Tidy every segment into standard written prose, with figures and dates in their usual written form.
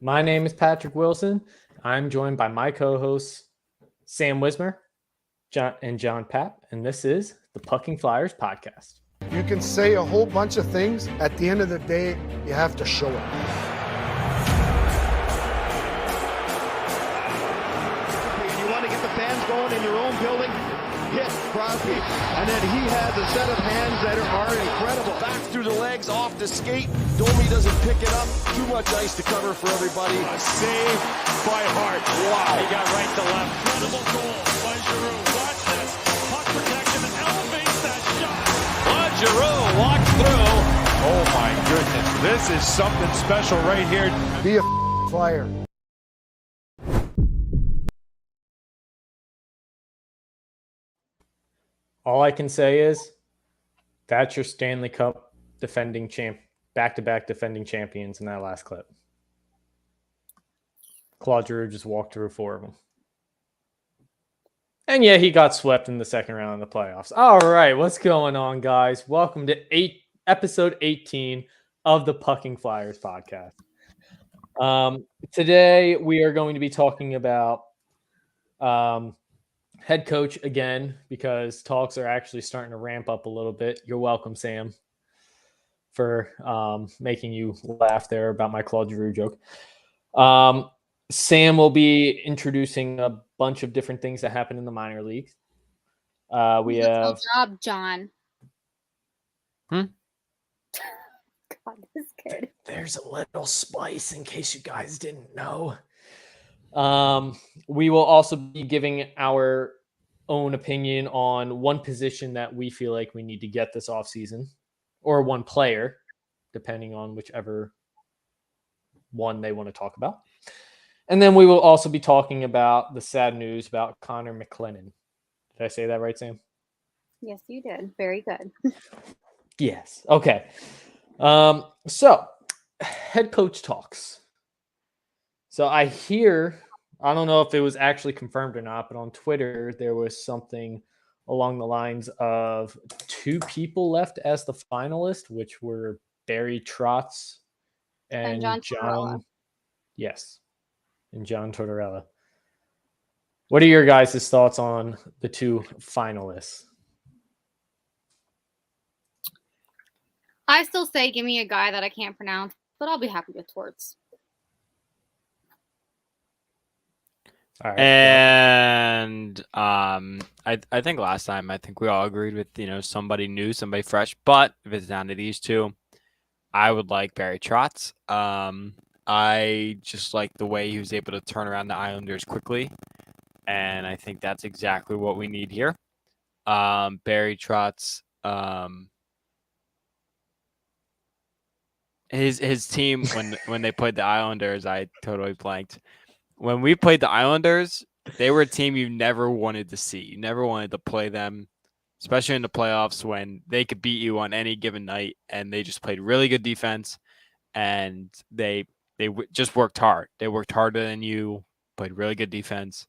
My name is Patrick Wilson. I'm joined by my co-hosts Sam Wismer, John Papp, and this is the Pucking Flyers podcast. You can say a whole bunch of things. At the end of the day, you have to show it. You want to get the fans going in your own building? Hit Crosby, and then he has a set of hands that are incredible. Back through the legs, off the skate. Domi doesn't pick it up. Too much ice to cover for everybody. A save by Hart. Wow. He got right to left. Incredible goal by Giroux. Watch this. Puck protection and elevates that shot. Giroux walks through. Oh my goodness. This is something special right here. Be a Flyer. All I can say is that's your Stanley Cup defending back-to-back defending champions in that last clip. Claude Giroux just walked through 4 of them. And yeah, he got swept in the second round of the playoffs. All right, what's going on, guys? Welcome to episode 18 of the Pucking Flyers podcast. Today, we are going to be talking about head coach again, because talks are actually starting to ramp up a little bit. You're welcome, Sam, for making you laugh there about my Claude Giroux joke. Sam will be introducing a bunch of different things that happen in the minor leagues. We have job, John. God, this kid. There's a little spice in case you guys didn't know. We will also be giving our own opinion on one position that we feel like we need to get this offseason, or one player, depending on whichever one they want to talk about. And then we will also be talking about the sad news about Connor McLennan. Did I say that right, Sam? Yes, you did. Very good. Yes. Okay. So head coach talks. So I don't know if it was actually confirmed or not, but on Twitter, there was something along the lines of 2 people left as the finalist, which were Barry Trotz and John Tortorella. Yes. And John Tortorella. What are your guys' thoughts on the 2 finalists? I still say give me a guy that I can't pronounce, but I'll be happy with Torts. All right. And I think last time we all agreed with somebody new, somebody fresh. But if it's down to these 2, I would like Barry Trotz. I just like the way he was able to turn around the Islanders quickly, and I think that's exactly what we need here. Barry Trotz, his team when they played the Islanders, I totally blanked. When we played the Islanders, they were a team you never wanted to see. You never wanted to play them, especially in the playoffs when they could beat you on any given night, and they just played really good defense, and they just worked hard. They worked harder than you, played really good defense,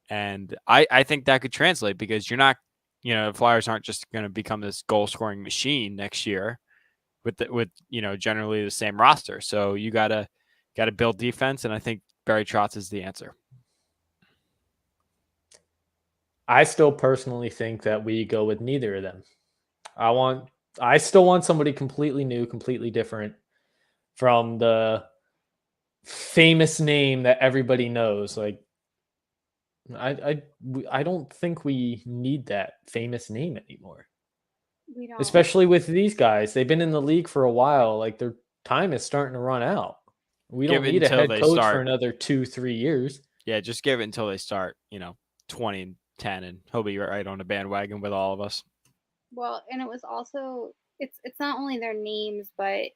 and I think that could translate, because you're not, the Flyers aren't just going to become this goal-scoring machine next year with generally the same roster. So you gotta build defense, and I think Barry Trotz is the answer. I still personally think that we go with neither of them. I still want somebody completely new, completely different from the famous name that everybody knows. Like, I don't think we need that famous name anymore. We don't. Especially with these guys. They've been in the league for a while. Like, their time is starting to run out. We don't need a head coach for another 2-3 years. Yeah, just give it until they start, 20-10, and he'll be right on the bandwagon with all of us. Well, and it was also it's not only their names, but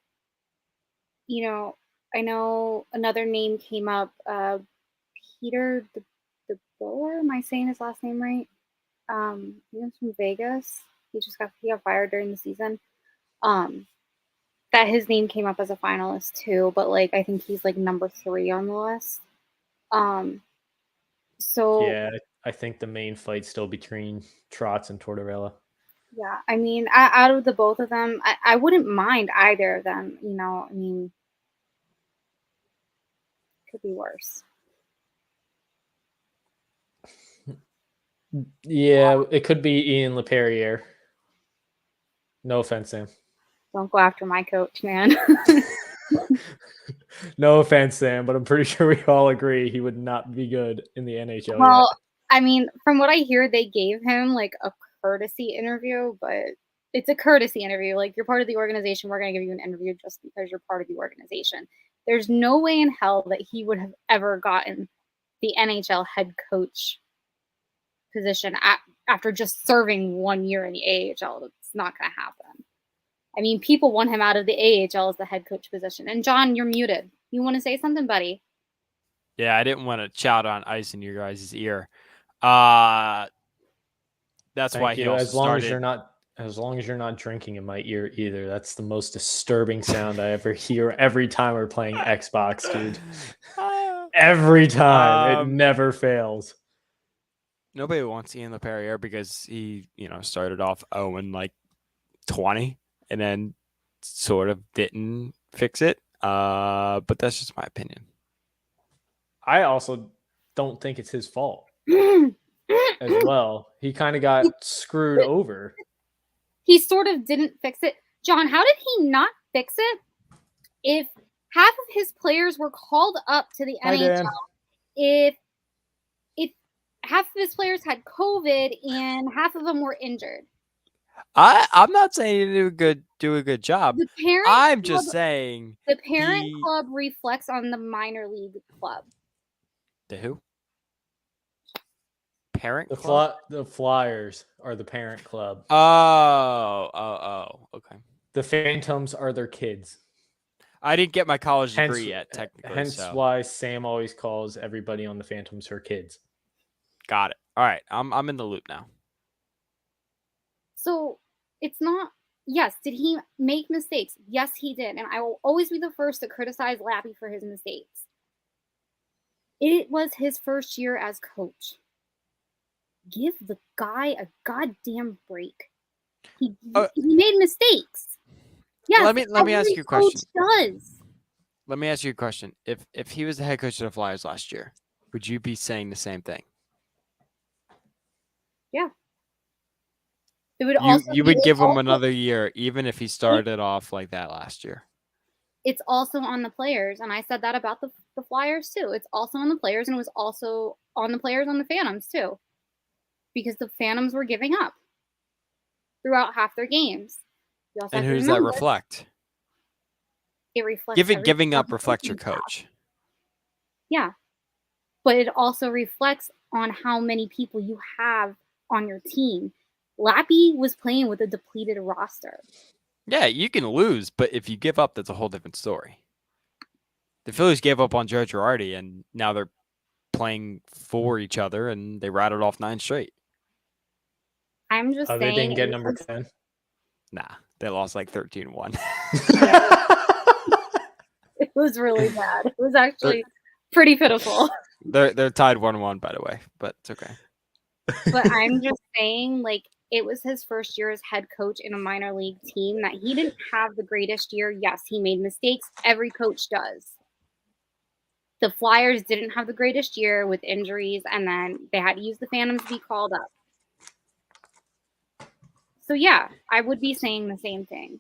I know another name came up. Peter the Boer. Am I saying his last name right? He was from Vegas. He got fired during the season. That his name came up as a finalist too, but I think he's number 3 on the list. So yeah, I think the main fight's still between Trotz and Tortorella. Yeah, I mean, out of the both of them, I wouldn't mind either of them. Could be worse. Yeah, it could be Ian LePerriere. No offense, Sam. Don't go after my coach, man. No offense, Sam, but I'm pretty sure we all agree he would not be good in the NHL Well, yet. I mean, from what I hear, they gave him like a courtesy interview, but it's a courtesy interview. Like, you're part of the organization. We're going to give you an interview just because you're part of the organization. There's no way in hell that he would have ever gotten the NHL head coach position after just serving 1 year in the AHL. It's not going to happen. I mean, people want him out of the AHL as the head coach position. And John, you're muted. You want to say something, buddy? Yeah, I didn't want to shout on ice in your guys' ear. That's Thank why you. he also As long started. as you're not drinking in my ear either. That's the most disturbing sound I ever hear every time we're playing Xbox, dude. Every time. It never fails. Nobody wants Ian LePerriere because he, started off 0-20 and then sort of didn't fix it. But that's just my opinion. I also don't think it's his fault as well. He kind of got screwed over. He sort of didn't fix it. John, how did he not fix it if half of his players were called up to the Hi, NHL? Dan. If half of his players had COVID and half of them were injured. I'm not saying he do a good job. I'm just saying the parent club reflects on the minor league club. The who? Parent club? The Flyers are the parent club. Oh, okay. The Phantoms are their kids. I didn't get my college degree yet, technically. Hence why Sam always calls everybody on the Phantoms her kids. Got it. All right, I'm in the loop now. So it's not. Yes, did he make mistakes? Yes, he did, and I will always be the first to criticize Lappy for his mistakes. It was his first year as coach. Give the guy a goddamn break. He made mistakes. Yes. Let me ask you a question. Does. Let me ask you a question. If he was the head coach of the Flyers last year, would you be saying the same thing? Yeah. It would you would give him another year, even if he started off like that last year. It's also on the players, and I said that about the Flyers too. It's also on the players, and it was also on the players on the Phantoms too, because the Phantoms were giving up throughout half their games. And who does that reflect? It reflects giving up reflects your coach. Yeah, but it also reflects on how many people you have on your team. Lappy was playing with a depleted roster. Yeah, you can lose, but if you give up, that's a whole different story. The Phillies gave up on Joe Girardi, and now they're playing for each other, and they rattled off 9 straight. I'm just saying. They didn't get number 10? Nah, they lost like 13-1. It was really bad. It was actually pretty pitiful. They're tied 1-1, by the way, but it's okay. But I'm just saying, like, it was his first year as head coach in a minor league team that he didn't have the greatest year. Yes, he made mistakes. Every coach does. The Flyers didn't have the greatest year with injuries, and then they had to use the Phantoms to be called up. So, yeah, I would be saying the same thing.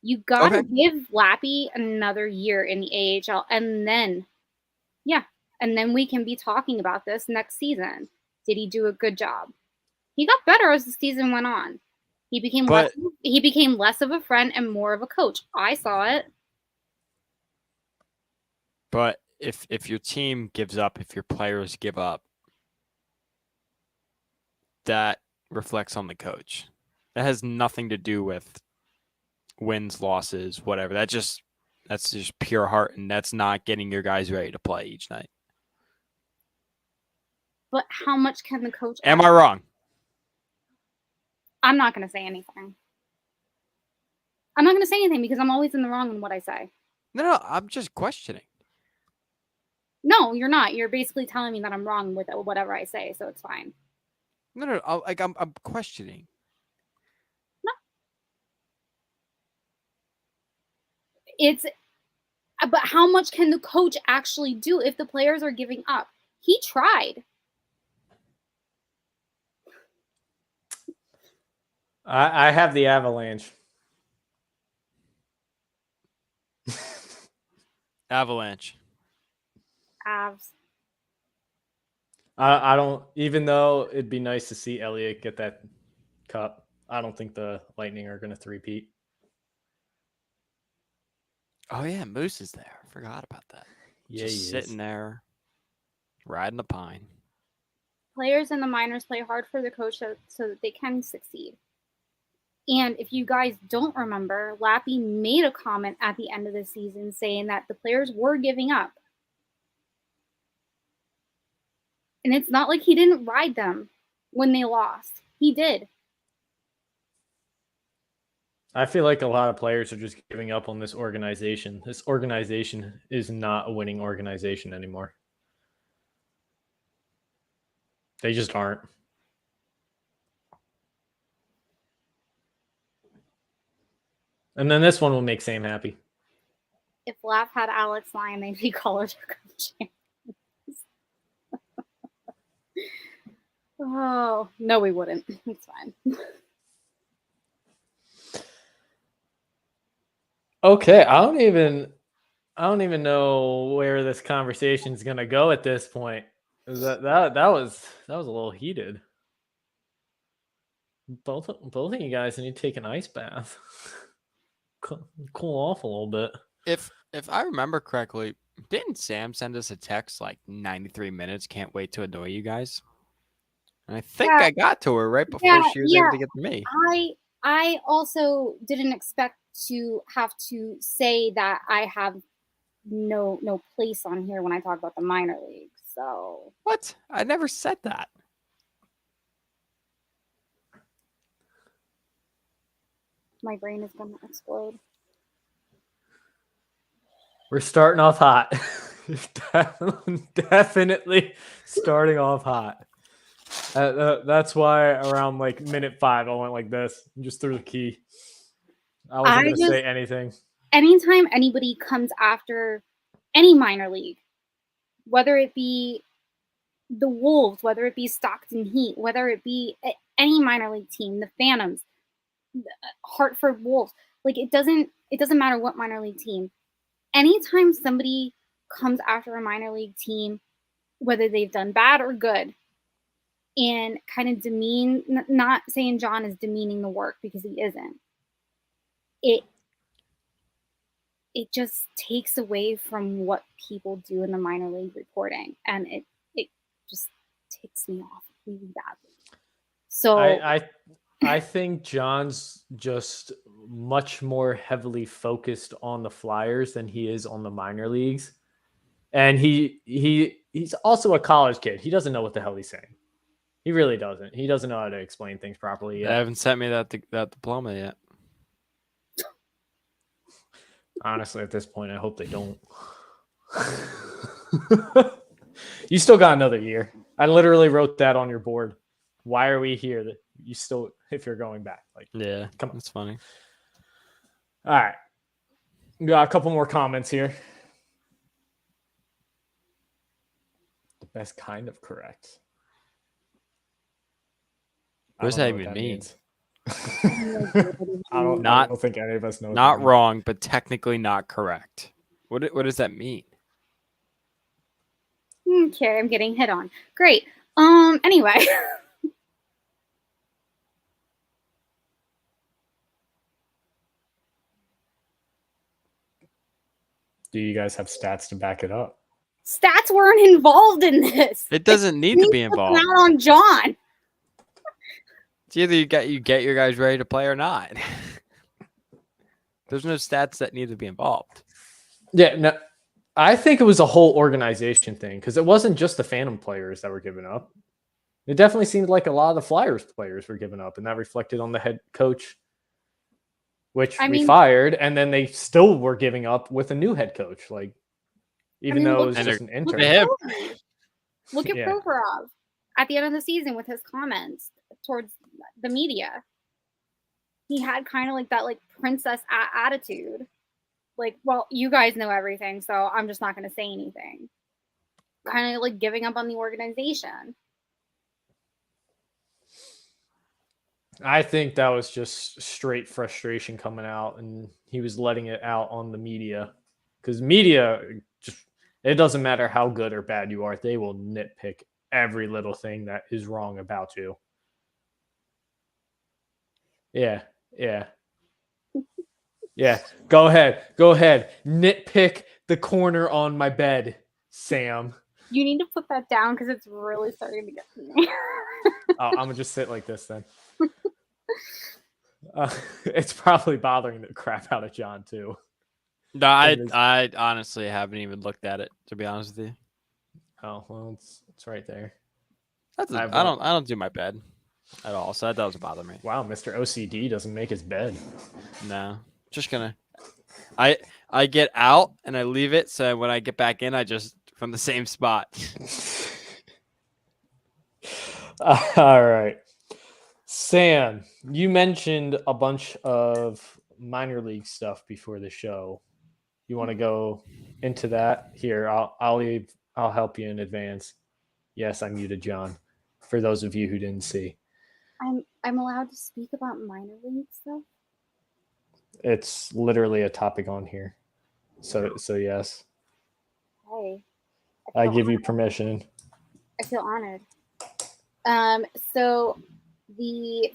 You got to give Lappy another year in the AHL, and then we can be talking about this next season. Did he do a good job? He got better as the season went on. He became less of a friend and more of a coach. I saw it. But if your team gives up, if your players give up, that reflects on the coach. That has nothing to do with wins, losses, whatever. That's just pure heart, and that's not getting your guys ready to play each night. But how much can the coach? Am I wrong? I'm not going to say anything. I'm not going to say anything because I'm always in the wrong in what I say. No, I'm just questioning. No, you're not. You're basically telling me that I'm wrong with whatever I say, so it's fine. No, I'm questioning. No. But how much can the coach actually do if the players are giving up? He tried. I have the Avalanche. Avalanche. Avs. I don't, even though it'd be nice to see Elliott get that cup, I don't think the Lightning are going to three-peat. Oh yeah, Moose is there. I forgot about that. Yeah, Just sitting there, riding the pine. Players in the minors play hard for the coach so that they can succeed. And if you guys don't remember, Lappy made a comment at the end of the season saying that the players were giving up. And it's not like he didn't ride them when they lost. He did. I feel like a lot of players are just giving up on this organization. This organization is not a winning organization anymore. They just aren't. And then this one will make Sam happy. If Lapp had Alex Lyon, they'd be Calder champions. Oh, no, we wouldn't. It's fine. Okay, I don't even know where this conversation is gonna go at this point. That was a little heated. Both of you guys need to take an ice bath. Cool off a little bit. If I remember correctly, didn't Sam send us a text like 93 minutes? Can't wait to annoy you guys. And I think I got to her right before she was able to get to me. I also didn't expect to have to say that I have no place on here when I talk about the minor leagues. So what? I never said that. My brain is going to explode. We're starting off hot. Definitely starting off hot. That's why around like minute 5, I went like this and just threw the key. I wasn't going to say anything. Anytime anybody comes after any minor league, whether it be the Wolves, whether it be Stockton Heat, whether it be any minor league team, the Phantoms, Hartford Wolves, like it doesn't matter what minor league team. Anytime somebody comes after a minor league team, whether they've done bad or good, and kind of demean, not saying John is demeaning the work because he isn't, it just takes away from what people do in the minor league reporting, and it just ticks me off really badly. So I think John's just much more heavily focused on the Flyers than he is on the minor leagues. And he's also a college kid. He doesn't know what the hell he's saying. He really doesn't. He doesn't know how to explain things properly yet. They haven't sent me that diploma yet. Honestly, at this point, I hope they don't. You still got another year. I literally wrote that on your board. Why are we here? That you still, if you're going back, like, yeah, come on, that's funny. All right, we got a couple more comments here. The best kind of correct. What does that even mean? I don't think any of us know. Not wrong, but technically not correct. What does that mean? Okay, I'm getting hit on. Great. Anyway. Do you guys have stats to back it up? Stats weren't involved in this. It doesn't need to be involved. Not on John. It's either you get your guys ready to play or not. There's no stats that need to be involved. Yeah, no, I think it was a whole organization thing because it wasn't just the Phantom players that were giving up. It definitely seemed like a lot of the Flyers players were giving up, and that reflected on the head coach, which we fired, and then they still were giving up with a new head coach. Like, even though it was just an intern. Look at Provorov at the end of the season with his comments towards the media. He had kind of like that, like, princess attitude. like, well, you guys know everything, so I'm just not going to say anything. Kind of like giving up on the organization. I think that was just straight frustration coming out, and he was letting it out on the media. Because media, just it doesn't matter how good or bad you are, they will nitpick every little thing that is wrong about you. Yeah, yeah. Yeah, go ahead. Go ahead. Nitpick the corner on my bed, Sam. You need to put that down because it's really starting to get to me. I'm going to just sit like this then. It's probably bothering the crap out of John, too. No, I honestly haven't even looked at it, to be honest with you. Oh, well, it's right there. I don't do my bed at all, so that doesn't bother me. Wow, Mr. OCD doesn't make his bed. No, just gonna. I get out and I leave it, so when I get back in, I just from the same spot. All right. Sam, you mentioned a bunch of minor league stuff before the show. You want to go into that? Here, I'll help you in advance. Yes, I muted John. For those of you who didn't see, I'm allowed to speak about minor league stuff. it's literally a topic on here. So yes, Hey, I give you permission. I feel honored. So the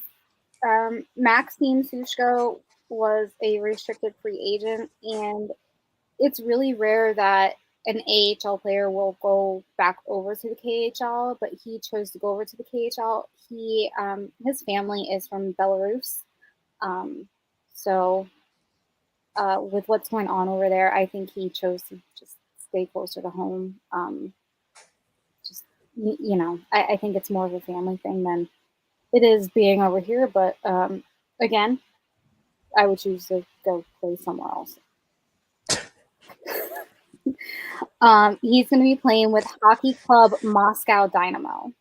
Maxime Sushko was a restricted free agent, and it's really rare that an AHL player will go back over to the KHL, but he chose to go over to the KHL. He his family is from Belarus, so with what's going on over there, I think he chose to just stay closer to home. I think it's more of a family thing than it is being over here. But again, I would choose to go play somewhere else. He's going to be playing with Hockey Club Moscow Dynamo.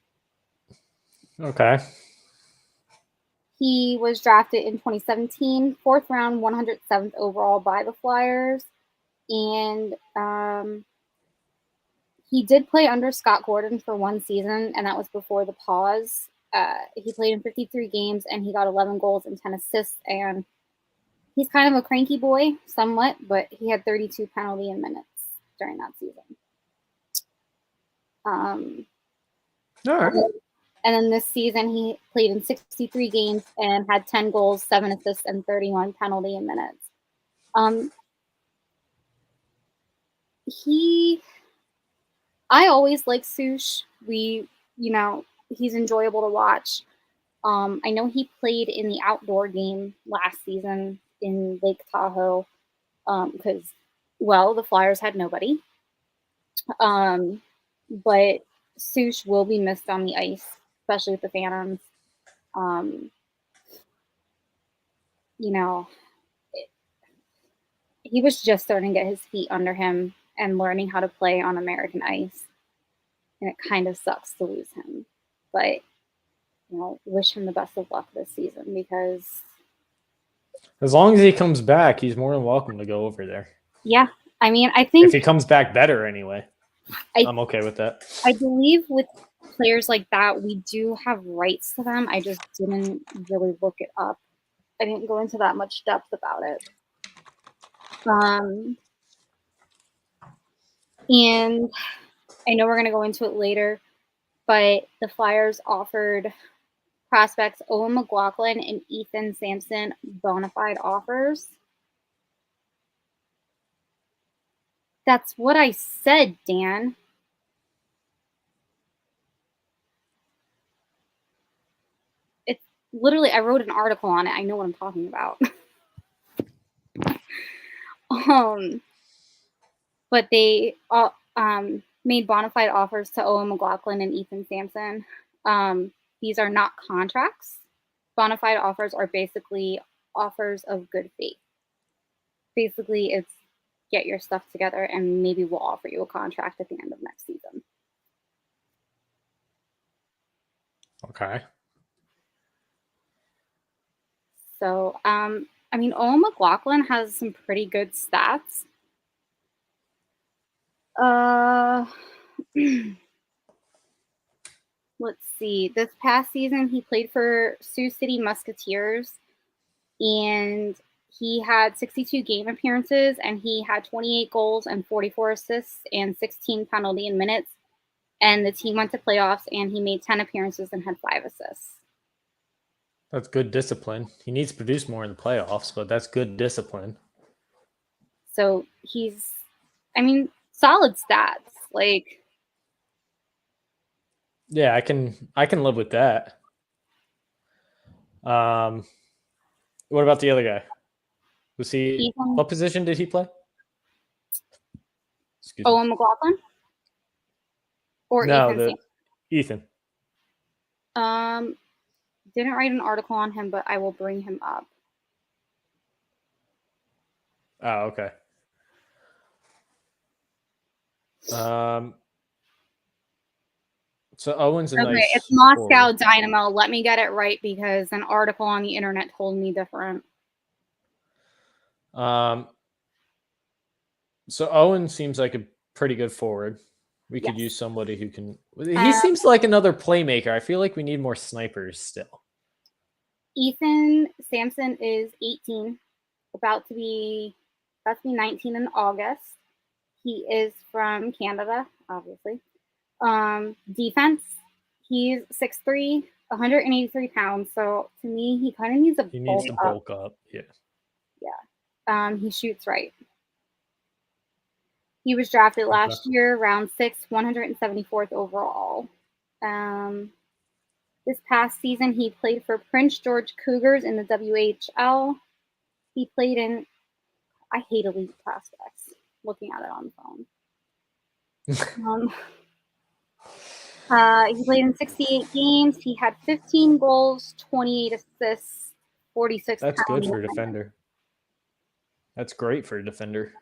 Okay. He was drafted in 2017, 4th round, 107th overall by the Flyers. And he did play under Scott Gordon for one season, and that was before the pause. He played in 53 games, and he got 11 goals and 10 assists. And he's kind of a cranky boy, somewhat, but he had 32 penalty in minutes during that season. All right. And then this season, he played in 63 games and had 10 goals, 7 assists, and 31 penalty in minutes. I always like Sush. He's enjoyable to watch. I know he played in the outdoor game last season in Lake Tahoe because, the Flyers had nobody. But Sush will be missed on the ice, especially with the Phantoms. He was just starting to get his feet under him and learning how to play on American ice. And it kind of sucks to lose him. But, wish him the best of luck this season because... As long as he comes back, he's more than welcome to go over there. Yeah. I mean, I think... If he comes back better anyway, I'm okay with that. I believe with players like that, we do have rights to them. I just didn't really look it up. I didn't go into that much depth about it. And I know we're going to go into it later, but the Flyers offered prospects Owen McLaughlin and Ethan Sampson bona fide offers. That's what I said, Dan. It's literally, I wrote an article on it. I know what I'm talking about. But they made bona fide offers to Owen McLaughlin and Ethan Sampson. These are not contracts. Bona fide offers are basically offers of good faith. Basically, it's get your stuff together and maybe we'll offer you a contract at the end of next season. Okay. So I mean, Owen McLaughlin has some pretty good stats. Let's see. This past season, he played for Sioux City Musketeers, and he had 62 game appearances, and he had 28 goals and 44 assists and 16 penalty in minutes. And the team went to playoffs, and he made 10 appearances and had 5 assists. That's good discipline. He needs to produce more in the playoffs, but that's good discipline. So he's, I mean, solid stats. Like, yeah, I can live with that. What about the other guy? Was he? Ethan, What position did he play? Excuse me. Owen McLaughlin or No, Ethan? Ethan. Didn't write an article on him, but I will bring him up. Oh, okay. So Owen's a Okay, nice. it's Moscow forward. Dynamo. Let me get it right because an article on the internet told me different. So Owen seems like a pretty good forward. We could Yes. use somebody who can. He seems like another playmaker. I feel like we need more snipers still. Ethan Sampson is 18, about to be 19 in August. He is from Canada, obviously. Defense, he's 6'3", 183 pounds. So to me, he kind of needs a He needs to bulk up. bulk up. Yeah. He shoots right. He was drafted last year, round 6, 174th overall. This past season, he played for Prince George Cougars in the WHL. He played in, I hate Elite Prospects, looking at it on the phone. He played in 68 games. He had 15 goals, 28 assists, 46 That's good penalty for a minutes, defender. That's great for a defender.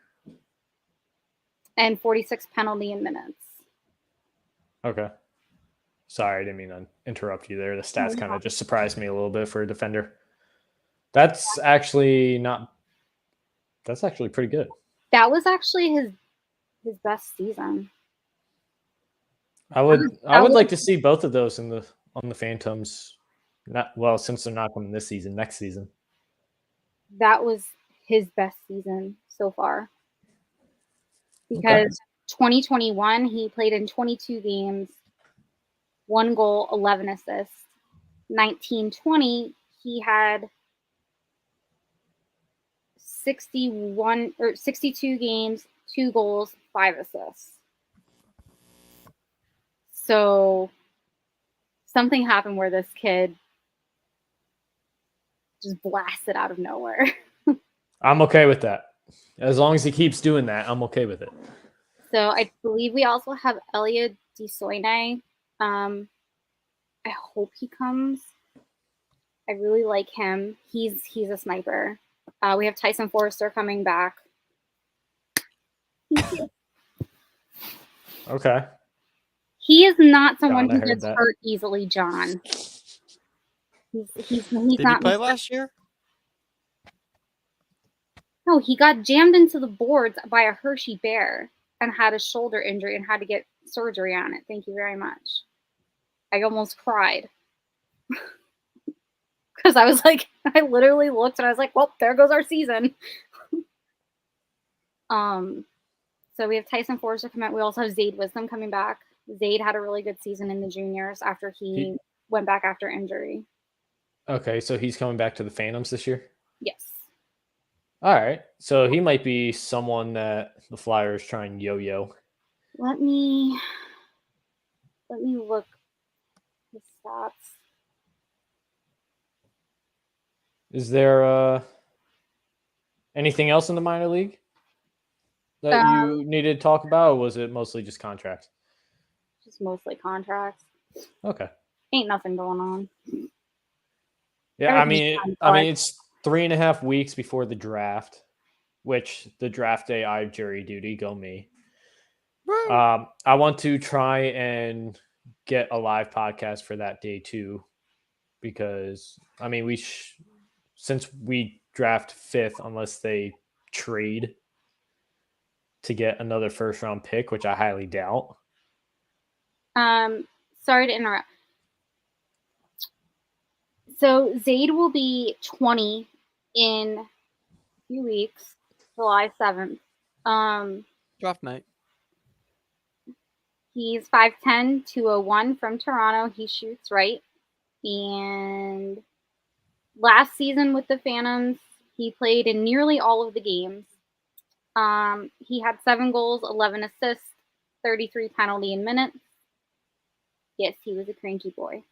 and 46 penalty in minutes. Okay. Sorry, I didn't mean to interrupt you there. The stats kind of just surprised me a little bit for a defender. That's actually pretty good. That was actually his best season. I would like to see both of those on the Phantoms. Since they're not coming this season, next season. That was his best season so far. Because 2021, he played in 22 games, 1 goal, 11 assists. 1920, he had 62 games, 2 goals, 5 assists. So something happened where this kid just blasted out of nowhere. I'm okay with that. As long as he keeps doing that, I'm okay with it. So I believe we also have Elliot Desoyne. I hope he comes. I really like him. He's a sniper. We have Tyson Forrester coming back. Okay. He is not someone God, I who heard gets that. hurt easily, John. He's Did he not. play last year? No, he got jammed into the boards by a Hershey bear and had a shoulder injury and had to get surgery on it. Thank you very much. I almost cried. Because I was like, I literally looked and I was like, well, there goes our season. So we have Tyson Forrester come out. We also have Zade Wisdom coming back. Zade had a really good season in the juniors after he went back after injury. Okay, so he's coming back to the Phantoms this year? Yes. All right. So he might be someone that the Flyers try and yo-yo. Let me look his stats. Is there anything else in the minor league that you needed to talk about, or was it mostly just contracts? Just mostly contracts. Okay. Ain't nothing going on. Yeah, I Everything's mean, fine, it's 3.5 weeks before the draft, which the draft day I have jury duty. Go me. I want to try and get a live podcast for that day too, because I mean, since we draft 5th unless they trade to get another first round pick, which I highly doubt. Sorry to interrupt. So Zaid will be 20 in a few weeks, July 7th. Draft night. He's 5'10", 201 from Toronto. He shoots right. And last season with the Phantoms, he played in nearly all of the games. He had 7 goals, 11 assists, 33 penalty in minutes. Yes, he was a cranky boy.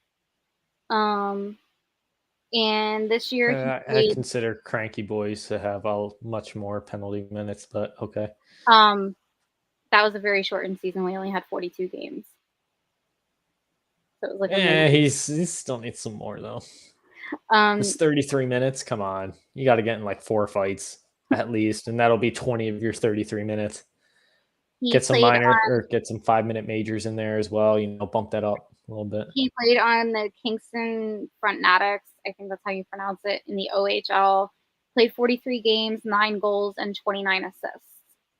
And this year I consider cranky boys to have much more penalty minutes, but okay. That was a very shortened season. We only had 42 games. So it was like he still needs some more though. It's 33 minutes. Come on. You got to get in like 4 fights at least, and that'll be 20 of your 33 minutes. Get some get some 5-minute majors in there as well, bump that up a little bit. He played on the Kingston Frontenatics. I think that's how you pronounce it, in the OHL. Played 43 games, 9 goals, and 29 assists.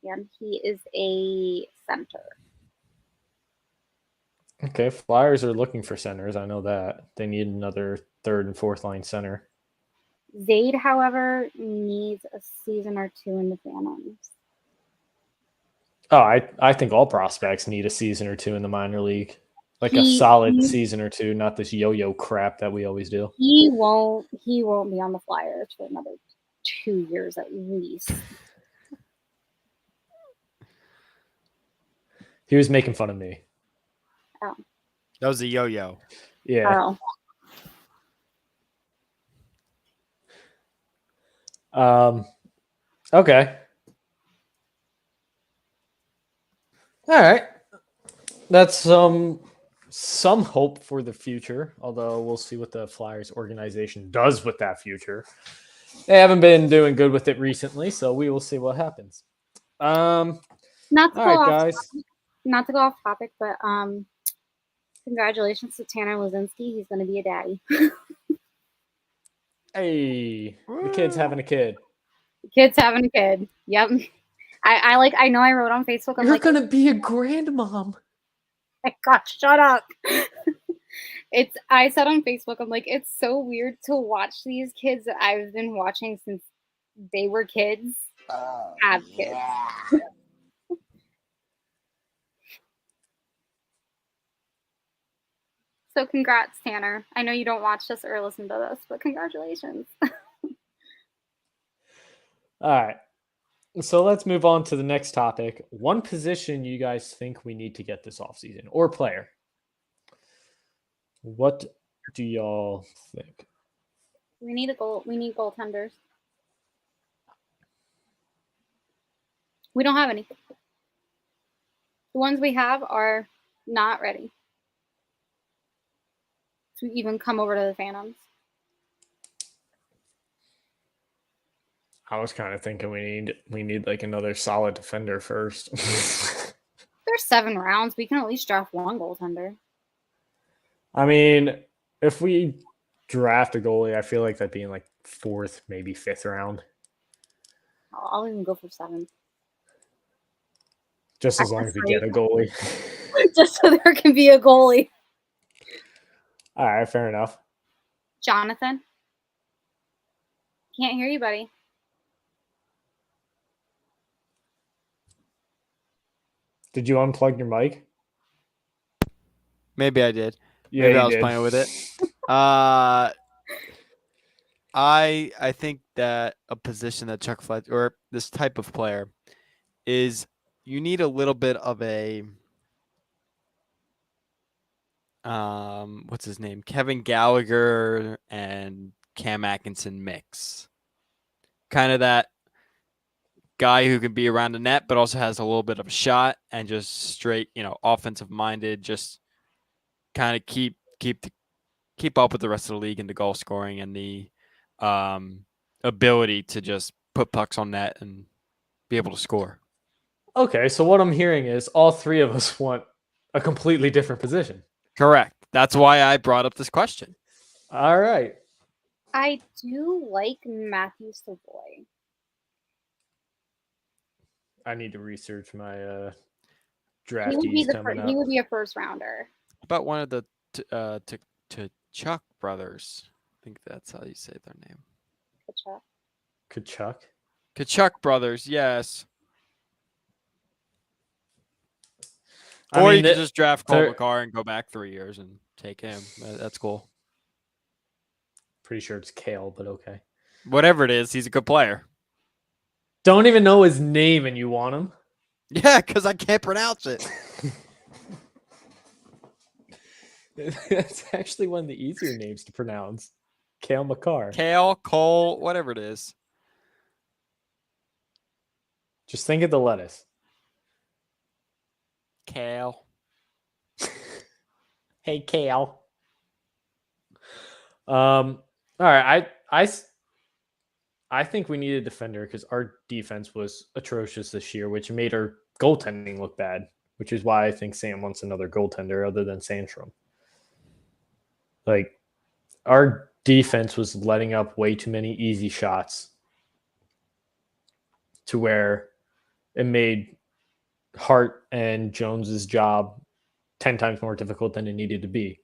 And he is a center. Okay, Flyers are looking for centers. I know that. They need another 3rd and 4th line center. Zaid, however, needs a season or 2 in the Phantoms. Oh, I think all prospects need a season or 2 in the minor league. Like a solid season or 2, not this yo-yo crap that we always do. He won't be on the Flyers for another 2 years at least. He was making fun of me. Oh. That was a yo-yo. Yeah. Okay. All right. That's some hope for the future, although we'll see what the Flyers organization does with that future. They haven't been doing good with it recently, so we will see what happens. Not to go off topic, but congratulations to Tanner Lazinski. He's going to be a daddy. Hey, the kid's having a kid. The kid's having a kid. Yep. I know I wrote on Facebook. You're going to be a grandmom. My gosh, shut up. I said on Facebook, I'm like, it's so weird to watch these kids that I've been watching since they were kids have kids. Yeah. So congrats, Tanner. I know you don't watch this or listen to this, but congratulations. All right. So let's move on to the next topic. One position you guys think we need to get this offseason, or player. What do y'all think? We need goaltenders. We don't have any. The ones we have are not ready to even come over to the Phantoms. I was kind of thinking we need like another solid defender first. There's 7 rounds. We can at least draft 1 goaltender. I mean, if we draft a goalie, I feel like that'd be in like 4th, maybe 5th round. I'll even go for 7th. Just as long as we get a goalie. Just so there can be a goalie. All right, fair enough. Jonathan? Can't hear you, buddy. Did you unplug your mic? Maybe I did. Yeah, maybe I was playing with it. I think that a position that Chuck Fletcher, or this type of player, is you need a little bit of a what's his name? Kevin Gallagher and Cam Atkinson mix. Kind of that guy who can be around the net, but also has a little bit of a shot and just straight, offensive minded, just kind of keep up with the rest of the league in the goal scoring and the ability to just put pucks on net and be able to score. Okay, so what I'm hearing is all 3 of us want a completely different position. Correct. That's why I brought up this question. All right. I do like Matthew Savoy. I need to research my He would draftees coming he up. would be a first rounder. About one of the Chuck brothers. I think that's how you say their name. Kachuk. Kachuk. Kachuk brothers, yes. I Or mean, you could just draft Cole they're- McCarr and go back 3 years and take him. That's cool. Pretty sure it's Kale, but okay. Whatever it is, he's a good player. Don't even know his name and you want him? Yeah, because I can't pronounce it. That's actually one of the easier names to pronounce. Kale McCarr. Kale, Cole, whatever it is. Just think of the lettuce. Kale. Hey, Kale. All right. I think we need a defender because our defense was atrocious this year, which made our goaltending look bad, which is why I think Sam wants another goaltender other than Sandstrom. Like, our defense was letting up way too many easy shots to where it made Hart and Jones's job 10 times more difficult than it needed to be.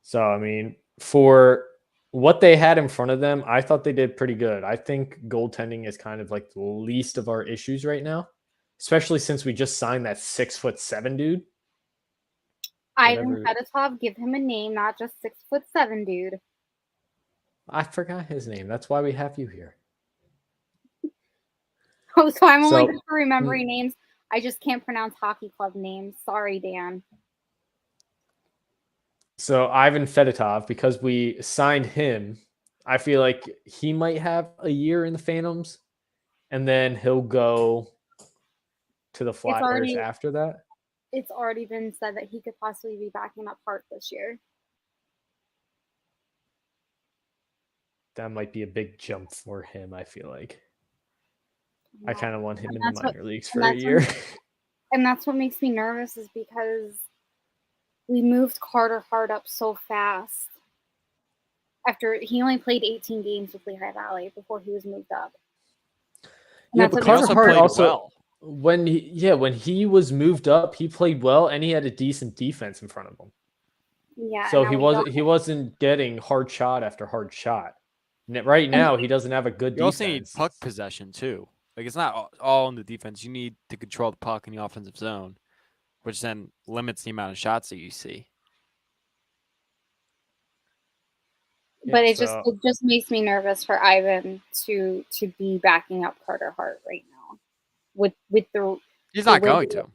So, I mean, for what they had in front of them, I thought they did pretty good. I think goaltending is kind of like the least of our issues right now, especially since we just signed that 6'7" dude. Ivan Fedotov, give him a name, not just 6'7" dude. I forgot his name. That's why we have you here. Oh, so I'm only good for remembering names. I just can't pronounce hockey club names. Sorry, Dan. So Ivan Fedotov, because we signed him, I feel like he might have a year in the Phantoms, and then he'll go to the Flyers after that. It's already been said that he could possibly be backing up Hart this year. That might be a big jump for him, I feel like. I kind of want him in the minor leagues for a year. And that's what makes me nervous is because we moved Carter Hart up so fast. After he only played 18 games with Lehigh Valley before he was moved up. And yeah, but Carter Hart also when he was moved up, he played well and he had a decent defense in front of him. Yeah. So he wasn't getting hard shot after hard shot. Right now, he doesn't have a good defense. You also need puck possession too. Like it's not all in the defense. You need to control the puck in the offensive zone, which then limits the amount of shots that you see. But it just makes me nervous for Ivan to be backing up Carter Hart right now. With the he's not going to.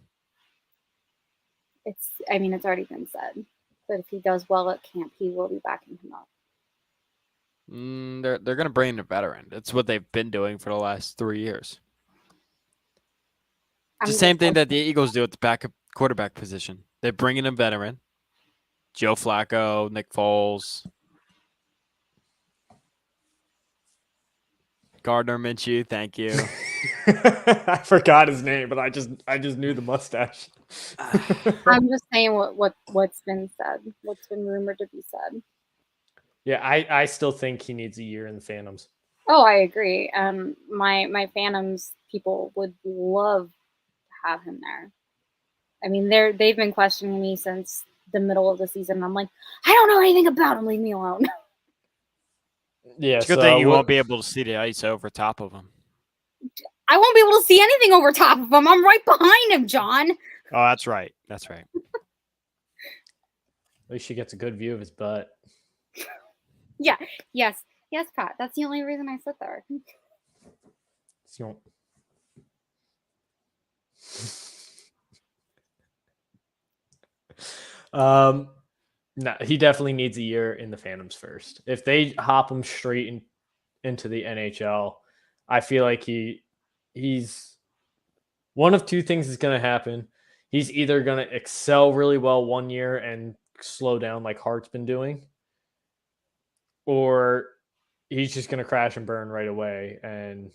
It's already been said. But if he does well at camp, he will be backing him up. They're going to bring in a veteran. That's what they've been doing for the last 3 years. It's the same thing that the Eagles do at the backup quarterback position. They bring in a veteran. Joe Flacco, Nick Foles, Gardner Minshew. Thank you. I forgot his name, but I just knew the mustache. I'm just saying what's been said, what's been rumored to be said. Yeah, I still think he needs a year in the Phantoms. Oh, I agree. My Phantoms people would love to have him there. I mean, they've been questioning me since the middle of the season. I'm like, I don't know anything about him. Leave me alone. Yeah, it's a good thing you won't be able to see the ice over top of him. I won't be able to see anything over top of him. I'm right behind him, John. Oh, that's right. That's right. At least she gets a good view of his butt. Yeah. Yes, Pat. That's the only reason I sit there. No, he definitely needs a year in the Phantoms first. If they hop him straight into the NHL, I feel like he's one of two things is going to happen. He's either going to excel really well 1 year and slow down like Hart's been doing, or he's just going to crash and burn right away and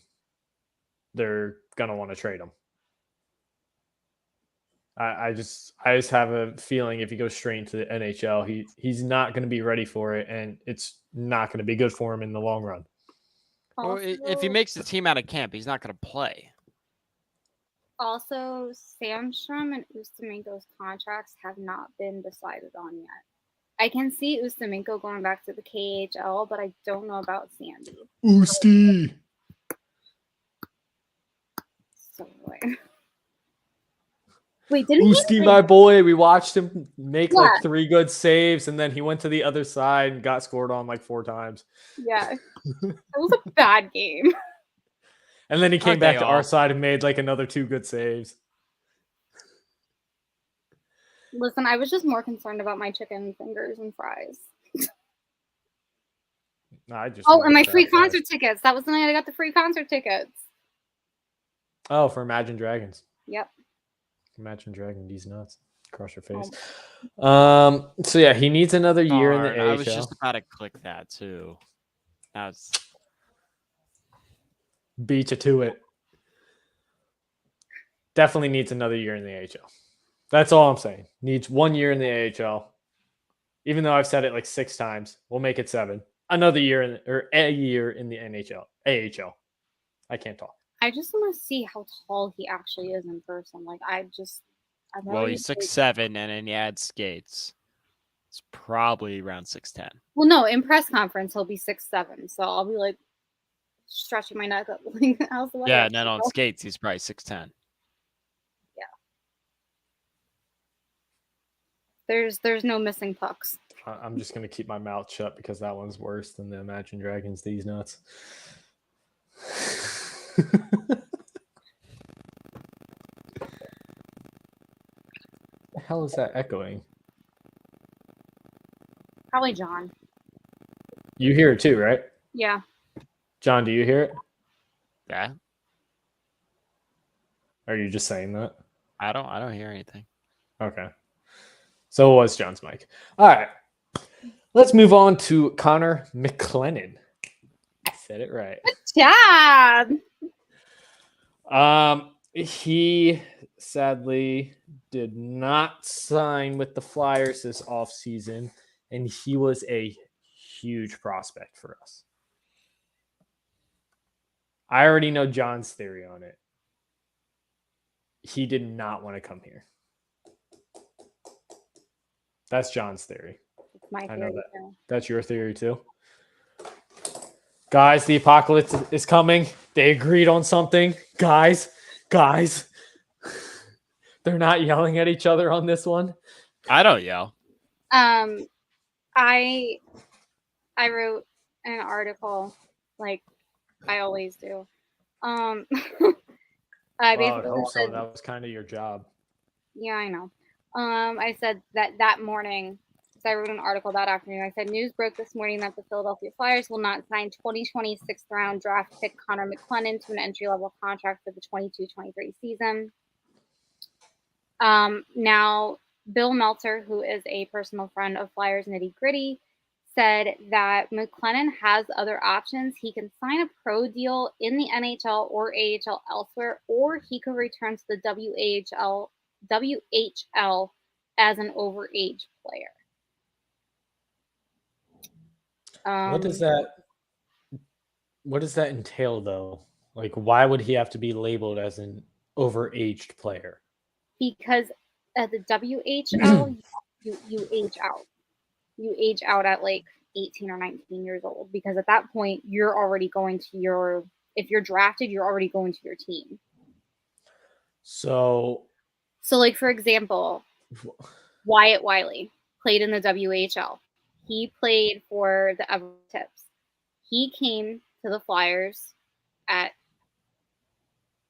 they're going to want to trade him. I just have a feeling if he goes straight into the NHL, he's not going to be ready for it, and it's not going to be good for him in the long run. Or if he makes the team out of camp, he's not going to play. Also, Samstrom and Ustimenko's contracts have not been decided on yet. I can see Ustimenko going back to the KHL, but I don't know about Sandy. Usti. So wait, didn't Usti, my boy, we watched him make like 3 good saves, and then he went to the other side and got scored on like 4 times. Yeah. It was a bad game. And then he came back to our side and made like another 2 good saves. Listen, I was just more concerned about my chicken fingers and fries. No, and my free concert tickets. That was the night I got the free concert tickets. Oh, for Imagine Dragons. Yep. Imagine Dragon, these nuts. Cross your face. So yeah, he needs another year in the AHL. I was just about to click that too. That's beat you to it. Definitely needs another year in the AHL. That's all I'm saying. Needs 1 year in the AHL. Even though I've said it like 6 times, we'll make it 7. Another year a year in the NHL. AHL. I can't talk. I just want to see how tall he actually is in person. Like he's 6'7", and then you add skates. It's probably around 6'10". Well, no, in press conference he'll be 6'7", so I'll be like stretching my neck up. How's the weather? Yeah, and then on skates he's probably 6'10". Yeah. There's no missing pucks. I'm just gonna keep my mouth shut because that one's worse than the Imagine Dragons. These nuts. The hell is that echoing? Probably John. You hear it too, right? Yeah. John, do you hear it? Yeah. Are you just saying that? I don't hear anything. Okay. So it was John's mic. All right. Let's move on to Connor McLennan. I said it right. Good job. He sadly did not sign with the Flyers this offseason, and he was a huge prospect for us. I already know John's theory on it. He did not want to come here. That's John's theory. It's my theory. I know that. Too. That's your theory too. Guys, the apocalypse is coming. They agreed on something. Guys. They're not yelling at each other on this one. I don't yell. I wrote an article like I always do. I hope so. That was kind of your job. Yeah, I know. I said that morning, so I wrote an article that afternoon. I said, news broke this morning that the Philadelphia Flyers will not sign 2026th round draft pick Connor McLennan to an entry-level contract for the 22-23 season. Now, Bill Meltzer, who is a personal friend of Flyers Nitty Gritty, said that McLennan has other options. He can sign a pro deal in the NHL or AHL elsewhere, or he could return to the WHL as an overage player. What does that entail, though? Like, why would he have to be labeled as an overaged player? Because at the WHL, you age out. You age out at like 18 or 19 years old, because at that point you're already going to if you're drafted, you're already going to your team. So like, for example, Wyatt Wiley played in the WHL. He played for the Everett Tips. He came to the Flyers at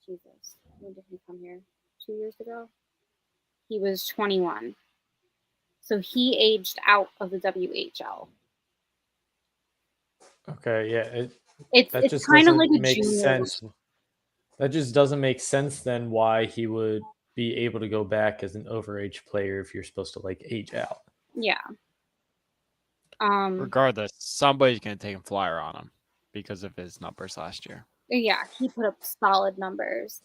when did he come here? 2 years ago? He was 21. So he aged out of the WHL. Okay, yeah. It's kind of like a make junior. Sense. That just doesn't make sense then why he would be able to go back as an overage player if you're supposed to like age out. Yeah. Regardless, somebody's going to take a flyer on him because of his numbers last year. Yeah, he put up solid numbers.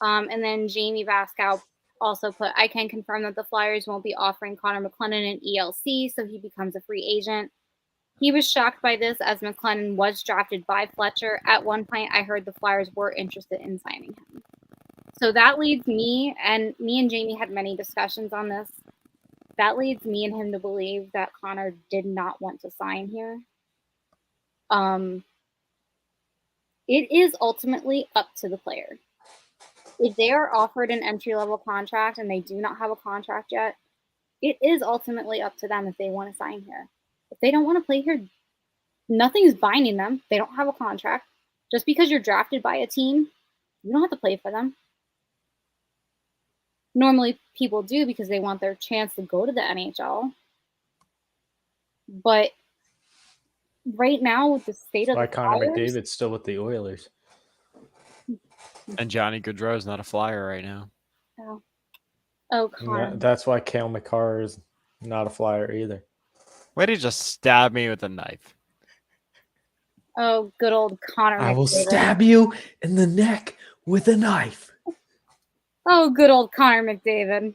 And then Jamie Vaskow also put, I can confirm that the Flyers won't be offering Connor McClennon an ELC, so he becomes a free agent. He was shocked by this as McClennon was drafted by Fletcher. At one point, I heard the Flyers were interested in signing him. So that leads me and Jamie had many discussions on this. That leads me and him to believe that Connor did not want to sign here. It is ultimately up to the player. If they are offered an entry-level contract and they do not have a contract yet, it is ultimately up to them if they want to sign here. If they don't want to play here, nothing is binding them. They don't have a contract. Just because you're drafted by a team, you don't have to play for them. Normally, people do because they want their chance to go to the NHL. But right now, with the state of Why the Connor Flyers, McDavid's still with the Oilers? And Johnny Gaudreau's not a Flyer right now. oh, Connor. That's why Cale Makar is not a Flyer either. Way to just stab me with a knife. Oh, good old Connor I will McDavid. stab you in the neck with a knife. Oh, good old Connor McDavid.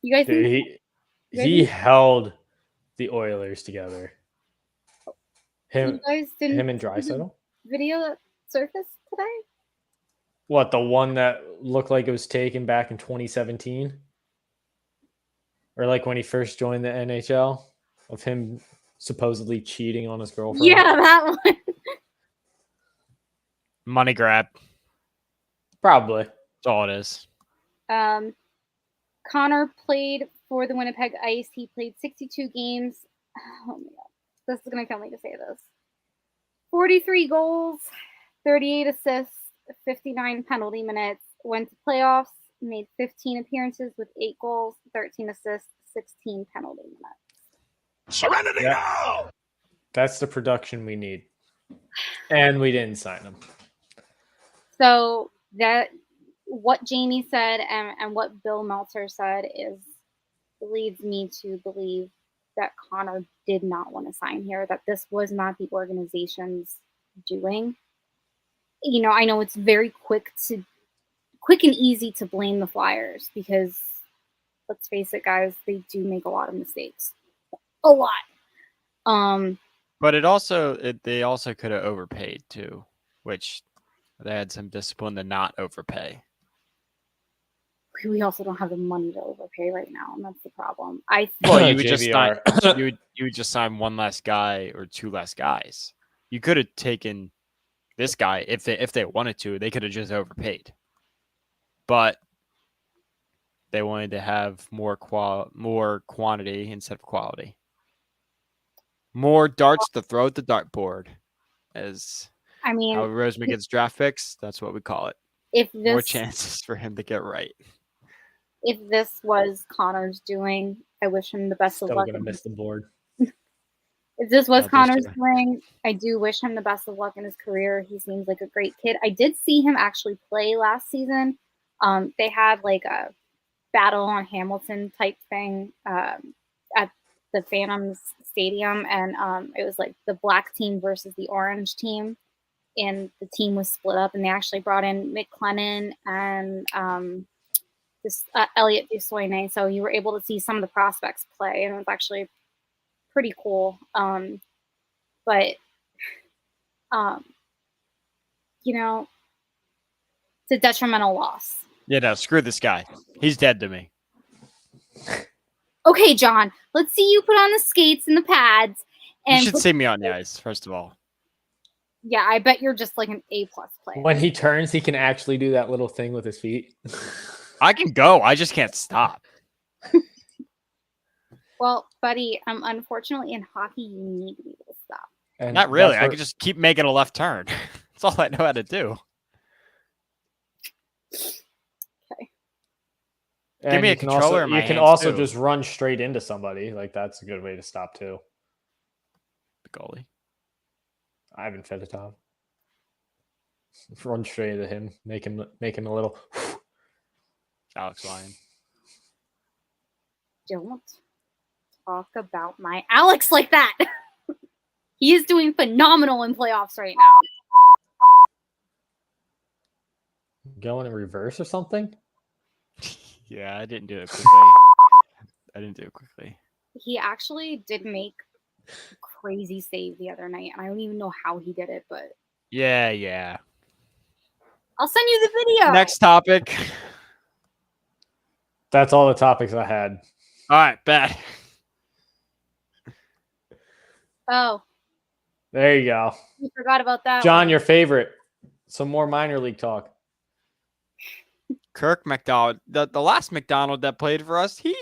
You guys Dude, think he held the Oilers together. you guys didn't Him and see the Draisaitl? video that surfaced today? What, the one that looked like it was taken back in 2017? Or like when he first joined the NHL, of him supposedly cheating on his girlfriend? Yeah, that one. Money grab. Probably. That's all it is. Connor played for the Winnipeg Ice. He played 62 games. Oh my god. This is going to kill me to say this. 43 goals, 38 assists, 59 penalty minutes. Went to playoffs, made 15 appearances with 8 goals, 13 assists, 16 penalty minutes. Serenity now! That's the production we need. And we didn't sign him. So that what Jamie said and what Bill Meltzer said leads me to believe that Connor did not want to sign here, that this was not the organization's doing. You know, I know it's very quick and easy to blame the Flyers because, let's face it, guys, they do make a lot of mistakes. A lot. But they also could have overpaid too, which they had some discipline to not overpay. We also don't have the money to overpay right now, and that's the problem. Well, you would just JVR. sign, you would just sign one less guy or two less guys. You could have taken this guy if they wanted to. They could have just overpaid, but they wanted to have more quantity instead of quality. More darts to throw at the dartboard, as I mean, how Roseman gets draft picks. That's what we call it. if More this chances for him to get right. if this was Connor's doing, I wish him the best Still of luck. going to miss the board. If this was Not this Connor's year. doing, I do wish him the best of luck in his career. He seems like a great kid. I did see him actually play last season. They had like a battle on Hamilton type thing at the Phantoms Stadium, and it was like the black team versus the orange team, and the team was split up, and they actually brought in McClennon and this Elliot Dusoine, so you were able to see some of the prospects play, and it was actually pretty cool. But you know, it's a detrimental loss. Yeah, no, screw this guy. He's dead to me. Okay, John, let's see you put on the skates and the pads. You And should see me on the ice, first of all. yeah, I bet you're just like an A+ player. When he turns, he can actually do that little thing with his feet. I can go. I just can't stop. Well, buddy, unfortunately in hockey you need to be able to stop. And Not really. that's I where- could just keep making a left turn. That's all I know how to do. and me a you can controller also, in my you can hands, also too. just run straight into somebody. Like that's a good way to stop too. The goalie. Ivan Fedotov. Run straight into him, make him a little. Alex Lyon. Don't talk about my Alex like that. He is doing phenomenal in playoffs right now. Going in reverse or something? Yeah, I didn't do it quickly. He actually did make a crazy save the other night, and I don't even know how he did it, but Yeah. I'll send you the video. Next topic. That's all the topics I had. All right, bet. Oh, There you go. you forgot about that. John, one. your favorite. Some more minor league talk. Kirk McDonald. The last McDonald that played for us, he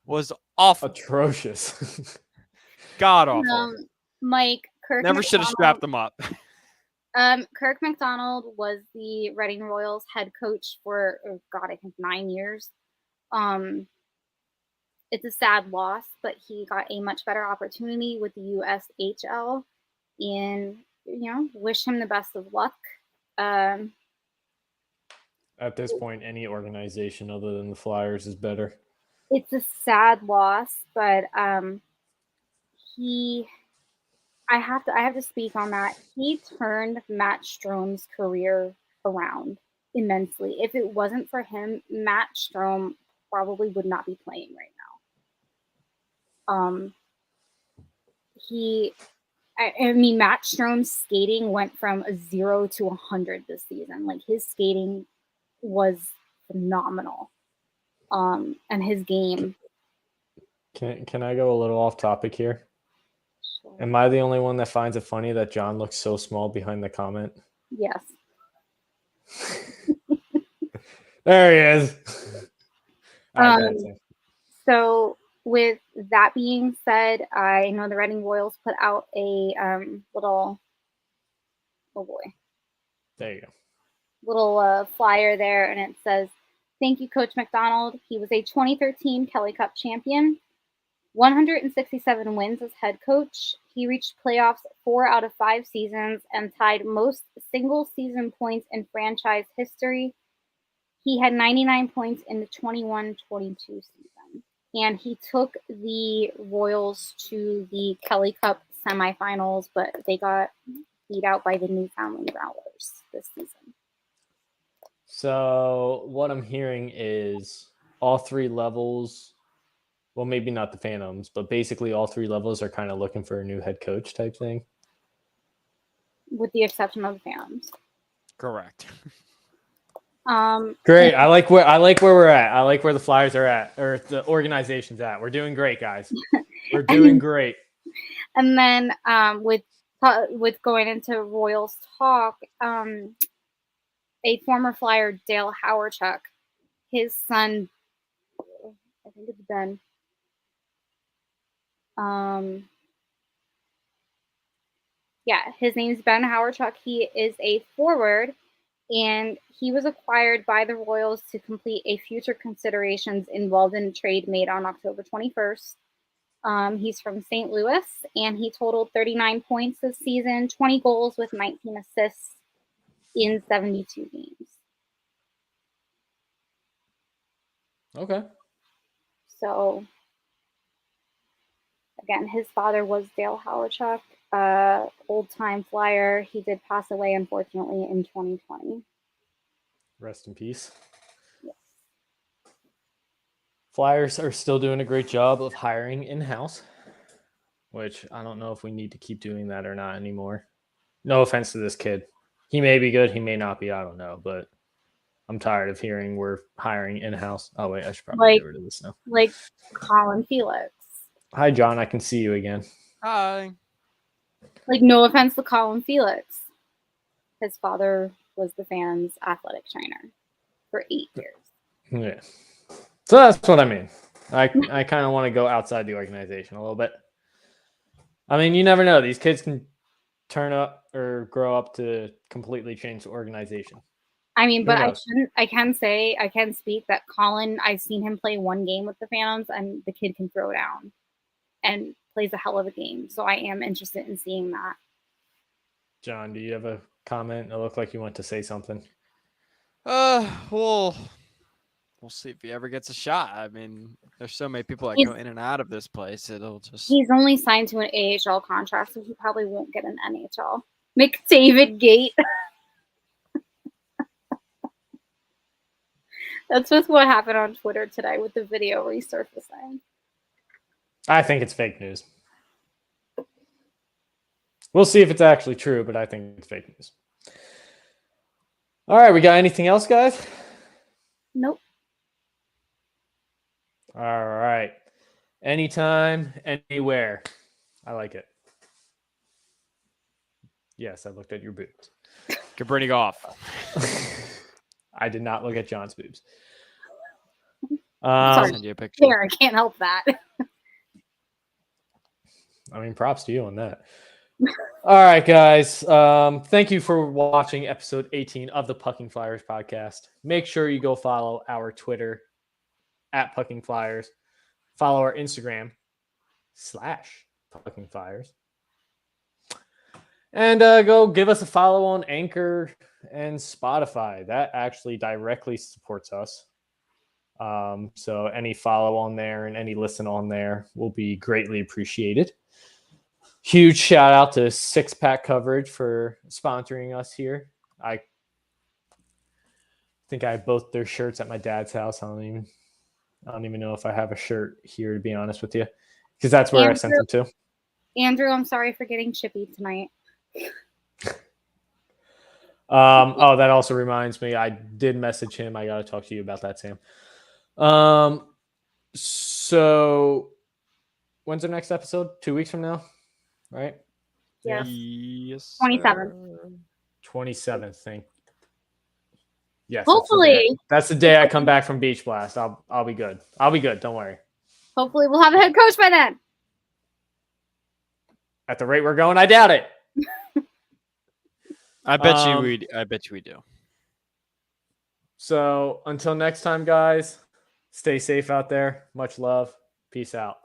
was awful. Atrocious. God awful. Mike, Kirk Never should have strapped them up. Kirk McDonald was the Reading Royals head coach for, I think 9 years. It's a sad loss, but he got a much better opportunity with the USHL, and wish him the best of luck. At this point, any organization other than the Flyers is better. It's a sad loss, but I have to speak on that. He turned Matt Strome's career around immensely. If it wasn't for him, Matt Strome probably would not be playing right now. Matt Strome's skating went from a 0 to 100 this season. Like, his skating was phenomenal. And his game. Can I go a little off topic here? Sure. Am I the only one that finds it funny that John looks so small behind the comment? Yes. There he is. All right, So with that being said, I know the Reading Royals put out a there you go. little flyer there, and it says, "Thank you, Coach McDonald. He was a 2013 Kelly Cup champion, 167 wins as head coach. He reached playoffs 4 out of 5 seasons and tied most single-season points in franchise history. He had 99 points in the 21-22 season, and he took the Royals to the Kelly Cup semifinals, but they got beat out by the Newfoundland Growlers this season." So what I'm hearing is all 3 levels, well, maybe not the Phantoms, but basically all 3 levels are kind of looking for a new head coach type thing. With the exception of the Phantoms. Correct. Great. I like where we're at. I like where the Flyers are at, or the organization's at. We're doing great, guys. We're doing great. And then with going into Royals talk, a former Flyer, Dale Hawerchuk, his son, I think it's Ben. His name's Ben Hawerchuk. He is a forward, and he was acquired by the Royals to complete a future considerations involved in a trade made on October 21st. He's from St. Louis, and he totaled 39 points this season, 20 goals with 19 assists in 72 games. Okay. So, again, his father was Dale Hawerchuk, old-time Flyer. He did pass away, unfortunately, in 2020. Rest in peace. Yes. Flyers are still doing a great job of hiring in-house, which I don't know if we need to keep doing that or not anymore. No offense to this kid. He may be good. He may not be. I don't know, but I'm tired of hearing we're hiring in-house. Oh, wait, I should probably get rid of this now. Like Colin Felix. Hi, John. I can see you again. Hi. Like, no offense to Colin Felix. His father was the Phantom's athletic trainer for 8 years. Yeah. So that's what I mean. I kind of want to go outside the organization a little bit. I mean, you never know. These kids can turn up or grow up to completely change the organization. I mean, but I can speak that Colin, I've seen him play 1 game with the Phantoms, and the kid can throw down and plays a hell of a game. So I am interested in seeing that. John, do you have a comment? It looked like you want to say something. We'll see if he ever gets a shot. I mean, there's so many people that go in and out of this place. It'll just. He's only signed to an AHL contract, so he probably won't get an NHL. McDavid Gate. That's just what happened on Twitter today with the video resurfacing. I think it's fake news. We'll see if it's actually true, but I think it's fake news. All right, we got anything else, guys? Nope. All right. Anytime, anywhere. I like it. Yes, I looked at your boobs. Cabrini off. I did not look at John's boobs. Sorry. Send you a picture. Here, I can't help that. I mean, props to you on that. All right, guys. Thank you for watching episode 18 of the Pucking Flyers podcast. Make sure you go follow our Twitter at Pucking Flyers. Follow our Instagram /Pucking Flyers. And go give us a follow on Anchor and Spotify. That actually directly supports us. So any follow on there and any listen on there will be greatly appreciated. Huge shout out to Six Pack Coverage for sponsoring us here. I think I have both their shirts at my dad's house. I don't even know if I have a shirt here, to be honest with you, because that's where I sent them to. Andrew, I'm sorry for getting chippy tonight. That also reminds me, I did message him. I got to talk to you about that, Sam. So when's the next episode? 2 weeks from now, right? Yes. Yes. 27th. 27th thing. Yes. Hopefully. That's the day I come back from Beach Blast. I'll be good. I'll be good. Don't worry. Hopefully we'll have a head coach by then. At the rate we're going, I doubt it. I bet you we do. So until next time, guys, stay safe out there. Much love. Peace out.